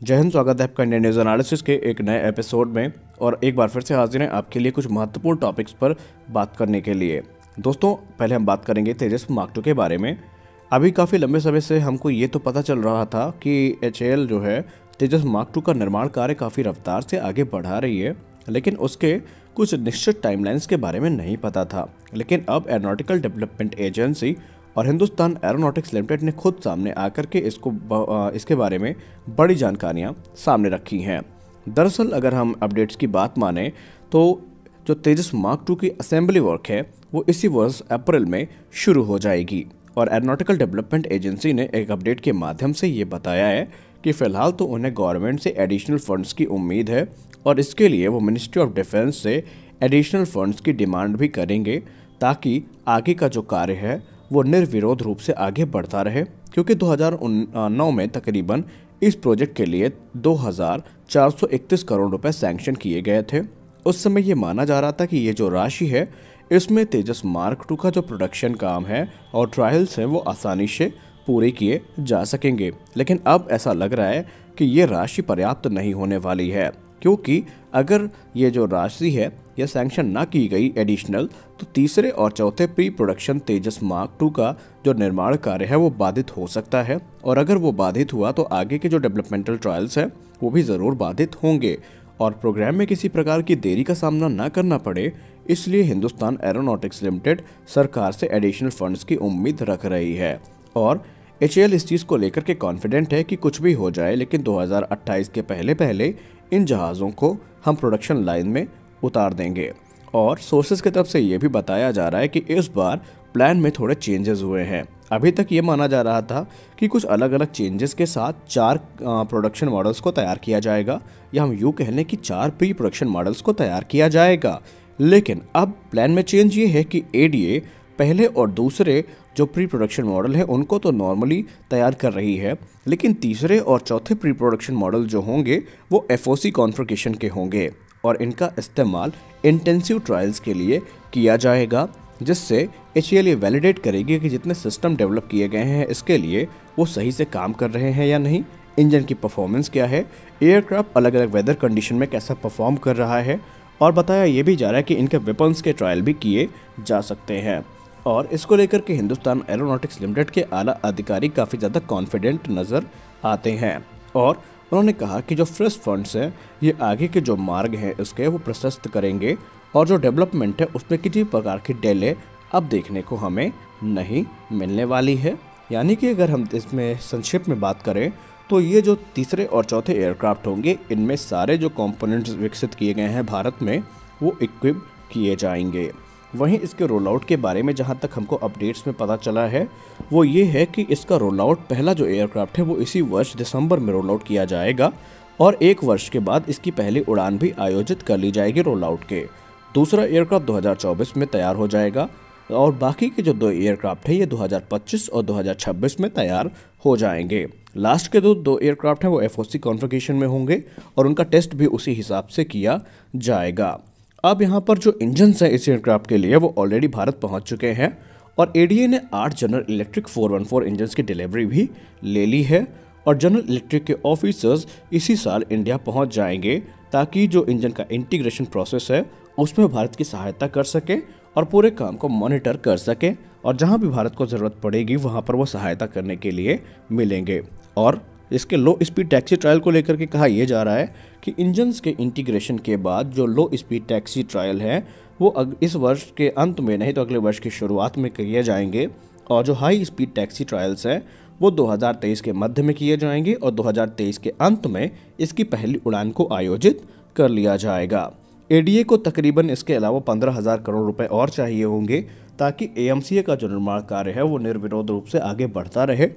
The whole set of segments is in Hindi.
जय हिंद। स्वागत है आपका इंडियन न्यूज़ एनालिसिस के एक नए एपिसोड में। और एक बार फिर से हाजिर हैं आपके लिए कुछ महत्वपूर्ण टॉपिक्स पर बात करने के लिए। दोस्तों, पहले हम बात करेंगे तेजस मार्क 2 के बारे में। अभी काफ़ी लंबे समय से हमको ये तो पता चल रहा था कि HAL जो है तेजस मार्क 2 का निर्माण कार्य काफ़ी रफ्तार से आगे बढ़ा रही है, लेकिन उसके कुछ निश्चित टाइमलाइंस के बारे में नहीं पता था। लेकिन अब एरोनॉटिकल डेवलपमेंट एजेंसी और हिंदुस्तान एरोनॉटिक्स लिमिटेड ने खुद सामने आकर के इसके बारे में बड़ी जानकारियां सामने रखी हैं। दरअसल अगर हम अपडेट्स की बात माने तो जो तेजस मार्क 2 की असेंबली वर्क है वो इसी वर्ष अप्रैल में शुरू हो जाएगी। और एरोनॉटिकल डेवलपमेंट एजेंसी ने एक अपडेट के माध्यम से ये बताया है कि फिलहाल तो उन्हें गवर्नमेंट से एडिशनल फंड्स की उम्मीद है और इसके लिए वो मिनिस्ट्री ऑफ डिफेंस से एडिशनल फंड्स की डिमांड भी करेंगे, ताकि आगे का जो कार्य है वो निर्विरोध रूप से आगे बढ़ता रहे। क्योंकि 2009 में तकरीबन इस प्रोजेक्ट के लिए 2431 करोड़ रुपए सैंक्शन किए गए थे। उस समय ये माना जा रहा था कि ये जो राशि है इसमें तेजस मार्क 2 का जो प्रोडक्शन काम है और ट्रायल्स हैं वो आसानी से पूरे किए जा सकेंगे। लेकिन अब ऐसा लग रहा है कि ये राशि पर्याप्त नहीं होने वाली है, क्योंकि अगर ये जो राशि है यह सैंक्शन ना की गई एडिशनल, तो तीसरे और चौथे प्री प्रोडक्शन तेजस मार्क 2 का जो निर्माण कार्य है वो बाधित हो सकता है। और अगर वो बाधित हुआ तो आगे के जो डेवलपमेंटल ट्रायल्स हैं वो भी ज़रूर बाधित होंगे और प्रोग्राम में किसी प्रकार की देरी का सामना ना करना पड़े, इसलिए हिंदुस्तान एरोनॉटिक्स लिमिटेड सरकार से एडिशनल फंड्स की उम्मीद रख रही है। और HAL इस चीज़ को लेकर के कॉन्फिडेंट है कि कुछ भी हो जाए, लेकिन 2028 के पहले पहले इन जहाज़ों को हम प्रोडक्शन लाइन में उतार देंगे। और सोर्सेज की तरफ से ये भी बताया जा रहा है कि इस बार प्लान में थोड़े चेंजेस हुए हैं। अभी तक ये माना जा रहा था कि कुछ अलग अलग चेंजेस के साथ 4 प्रोडक्शन मॉडल्स को तैयार किया जाएगा, या हम यूँ कह लें कि 4 प्री प्रोडक्शन मॉडल्स को तैयार किया जाएगा। लेकिन अब प्लान में चेंज ये है कि ADA पहले और दूसरे जो प्री प्रोडक्शन मॉडल है उनको तो नॉर्मली तैयार कर रही है, लेकिन तीसरे और चौथे प्री प्रोडक्शन मॉडल जो होंगे वो FOC कॉन्फ़िगरेशन के होंगे और इनका इस्तेमाल इंटेंसिव ट्रायल्स के लिए किया जाएगा, जिससे HAL ये वैलिडेट करेगी कि जितने सिस्टम डेवलप किए गए हैं इसके लिए वो सही से काम कर रहे हैं या नहीं, इंजन की परफॉर्मेंस क्या है, एयरक्राफ्ट अलग अलग वेदर कंडीशन में कैसा परफॉर्म कर रहा है। और बताया ये भी जा रहा है कि इनके वेपन्स के ट्रायल भी किए जा सकते हैं। और इसको लेकर के हिंदुस्तान एरोनॉटिक्स लिमिटेड के आला अधिकारी काफ़ी ज़्यादा कॉन्फिडेंट नज़र आते हैं और उन्होंने कहा कि जो फ्रेश फंड्स हैं ये आगे के जो मार्ग हैं इसके वो प्रशस्त करेंगे और जो डेवलपमेंट है उसमें किसी प्रकार की डिले अब देखने को हमें नहीं मिलने वाली है। यानी कि अगर हम इसमें संक्षेप में बात करें तो ये जो तीसरे और चौथे एयरक्राफ्ट होंगे इनमें सारे जो कंपोनेंट्स विकसित किए गए हैं भारत में वो इक्विप किए जाएंगे। वहीं इसके रोल आउट के बारे में जहां तक हमको अपडेट्स में पता चला है वो ये है कि इसका रोल आउट, पहला जो एयरक्राफ्ट है वो इसी वर्ष दिसंबर में रोल आउट किया जाएगा और 1 वर्ष के बाद इसकी पहली उड़ान भी आयोजित कर ली जाएगी रोल आउट के। दूसरा एयरक्राफ्ट 2024 में तैयार हो जाएगा और बाकी के जो 2 एयरक्राफ्ट है ये 2025 और 2026 में तैयार हो जाएंगे। लास्ट के 2 एयरक्राफ्ट हैं वो FOC कॉन्फ़िगरेशन में होंगे और उनका टेस्ट भी उसी हिसाब से किया जाएगा। अब यहाँ पर जो इंजन्स हैं इस एयरक्राफ्ट के लिए वो ऑलरेडी भारत पहुँच चुके हैं और ADA ने 8 जनरल इलेक्ट्रिक 414 इंजन्स की डिलीवरी भी ले ली है और जनरल इलेक्ट्रिक के ऑफिसर्स इसी साल इंडिया पहुँच जाएंगे, ताकि जो इंजन का इंटीग्रेशन प्रोसेस है उसमें भारत की सहायता कर सके और पूरे काम को मॉनिटर कर सके और जहां भी भारत को ज़रूरत पड़ेगी वहां पर वो सहायता करने के लिए मिलेंगे। और इसके लो स्पीड टैक्सी ट्रायल को लेकर के कहा यह जा रहा है कि इंजन्स के इंटीग्रेशन के बाद जो लो स्पीड टैक्सी ट्रायल है वो इस वर्ष के अंत में नहीं तो अगले वर्ष की शुरुआत में किए जाएंगे और जो हाई स्पीड टैक्सी ट्रायल्स हैं वो 2023 के मध्य में किए जाएंगे और 2023 के अंत में इसकी पहली उड़ान को आयोजित कर लिया जाएगा। ADA को तकरीबन इसके अलावा 15,000 करोड़ रुपए और चाहिए होंगे, ताकि AMCA का जो निर्माण कार्य है वो निर्विरोध रूप से आगे बढ़ता रहे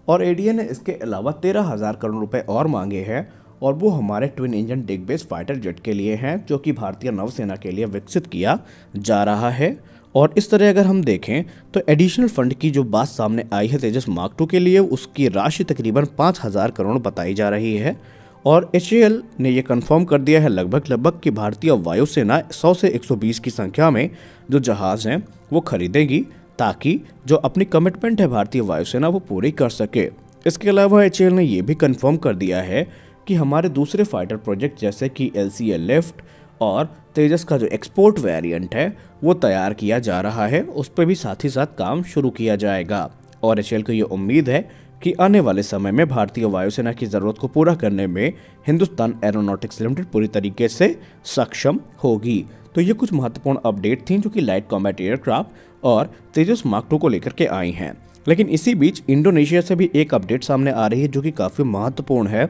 और ADA ने इसके अलावा 13,000 करोड़ रुपए और मांगे हैं और वो हमारे ट्विन इंजन डिग बेस फाइटर जेट के लिए हैं, जो कि भारतीय नौसेना के लिए विकसित किया जा रहा है। और इस तरह अगर हम देखें तो एडिशनल फंड की जो बात सामने आई है तेजस मार्क 2 के लिए, उसकी राशि तकरीबन 5,000 करोड़ बताई जा रही है और HAL ने यह कंफर्म कर दिया है लगभग कि भारतीय वायुसेना 100 से 120 की संख्या में जो जहाज़ हैं वो खरीदेगी, ताकि जो अपनी कमिटमेंट है भारतीय वायुसेना वो पूरी कर सके। इसके अलावा HAL ने यह भी कंफर्म कर दिया है कि हमारे दूसरे फाइटर प्रोजेक्ट जैसे कि LCA लिफ्ट और तेजस का जो एक्सपोर्ट वेरिएंट है वो तैयार किया जा रहा है, उस पर भी साथ ही साथ काम शुरू किया जाएगा। और HAL को ये उम्मीद है कि आने वाले समय में भारतीय वायुसेना की ज़रूरत को पूरा करने में हिंदुस्तान एरोनॉटिक्स लिमिटेड पूरी तरीके से सक्षम होगी। तो ये कुछ महत्वपूर्ण अपडेट थी जो कि लाइट कॉम्बैट एयरक्राफ्ट और तेजस मार्क 2 को लेकर के आई हैं। लेकिन इसी बीच इंडोनेशिया से भी एक अपडेट सामने आ रही है जो कि काफ़ी महत्वपूर्ण है,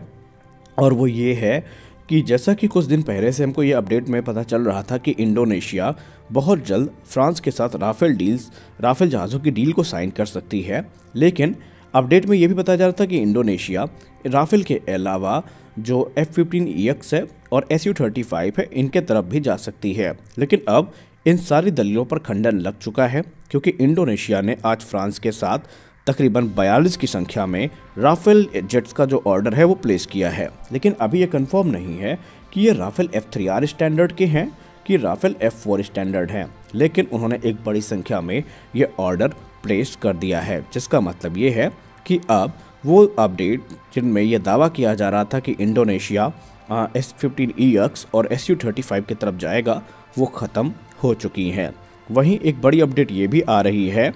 और वो ये है कि जैसा कि कुछ दिन पहले से हमको ये अपडेट में पता चल रहा था कि इंडोनेशिया बहुत जल्द फ्रांस के साथ राफेल जहाज़ों की डील को साइन कर सकती है। लेकिन अपडेट में ये भी बताया जा रहा था कि इंडोनेशिया राफेल के अलावा जो F-15EX है और Su-35 है इनके तरफ भी जा सकती है। लेकिन अब इन सारी दलीलों पर खंडन लग चुका है, क्योंकि इंडोनेशिया ने आज फ्रांस के साथ तकरीबन 42 की संख्या में राफेल जेट्स का जो ऑर्डर है वो प्लेस किया है। लेकिन अभी ये कंफर्म नहीं है कि ये राफेल F-3R स्टैंडर्ड के हैं कि राफेल F-4 स्टैंडर्ड हैं। लेकिन उन्होंने एक बड़ी संख्या में ये ऑर्डर प्लेस कर दिया है, जिसका मतलब ये है कि अब वो अपडेट जिनमें यह दावा किया जा रहा था कि इंडोनेशिया F-15EX और Su-35 की तरफ जाएगा वो ख़त्म हो चुकी हैं। वहीं एक बड़ी अपडेट ये भी आ रही है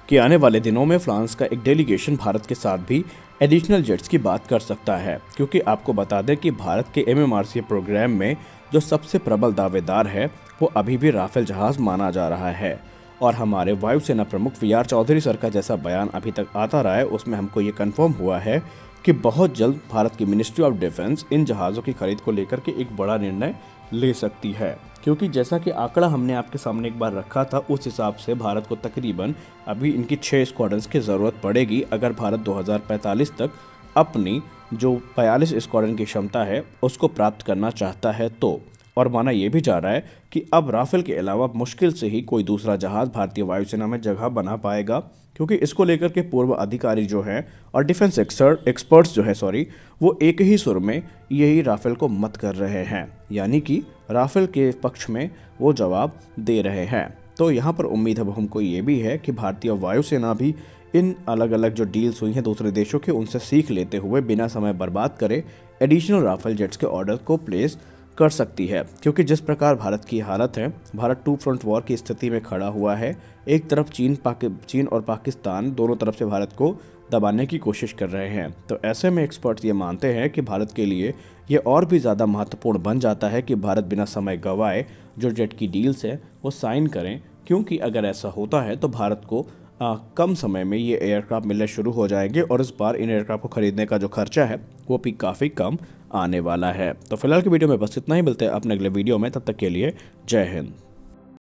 कि आने वाले दिनों में फ्रांस का एक डेलीगेशन भारत के साथ भी एडिशनल जेट्स की बात कर सकता है, क्योंकि आपको बता दें कि भारत के MMRCA प्रोग्राम में जो सबसे प्रबल दावेदार है वो अभी भी राफेल जहाज़ माना जा रहा है। और हमारे वायुसेना प्रमुख VR चौधरी सर का जैसा बयान अभी तक आता रहा है उसमें हमको ये कंफर्म हुआ है कि बहुत जल्द भारत की मिनिस्ट्री ऑफ डिफेंस इन जहाज़ों की खरीद को लेकर के एक बड़ा निर्णय ले सकती है, क्योंकि जैसा कि आंकड़ा हमने आपके सामने एक बार रखा था उस हिसाब से भारत को तकरीबन अभी इनकी 6 स्क्वाड्रंस की ज़रूरत पड़ेगी अगर भारत 2045 तक अपनी जो 42 स्क्वाड्रन की क्षमता है उसको प्राप्त करना चाहता है तो। और माना यह भी जा रहा है कि अब राफेल के अलावा मुश्किल से ही कोई दूसरा जहाज़ भारतीय वायुसेना में जगह बना पाएगा, क्योंकि इसको लेकर के पूर्व अधिकारी जो हैं और डिफेंस एक्सपर्ट्स जो है वो एक ही सुर में यही राफेल को मत कर रहे हैं, यानी कि राफेल के पक्ष में वो जवाब दे रहे हैं। तो यहाँ पर उम्मीद अब हमको ये भी है कि भारतीय वायुसेना भी इन अलग अलग जो डील्स हुई हैं दूसरे देशों के उनसे सीख लेते हुए बिना समय बर्बाद करे एडिशनल राफेल जेट्स के ऑर्डर को प्लेस कर सकती है, क्योंकि जिस प्रकार भारत की हालत है, भारत 2 फ्रंट वॉर की स्थिति में खड़ा हुआ है। एक तरफ चीन और पाकिस्तान दोनों तरफ से भारत को दबाने की कोशिश कर रहे हैं। तो ऐसे में एक्सपर्ट्स ये मानते हैं कि भारत के लिए ये और भी ज़्यादा महत्वपूर्ण बन जाता है कि भारत बिना समय गंवाए जो जेट की डील्स है वो साइन करें, क्योंकि अगर ऐसा होता है तो भारत को कम समय में ये एयरक्राफ्ट मिलने शुरू हो जाएंगे और इस बार इन एयरक्राफ्ट को खरीदने का जो खर्चा है वो भी काफ़ी कम आने वाला है। तो फिलहाल की वीडियो में बस इतना ही, मिलते हैं अपने अगले वीडियो में, तब तक के लिए जय हिंद।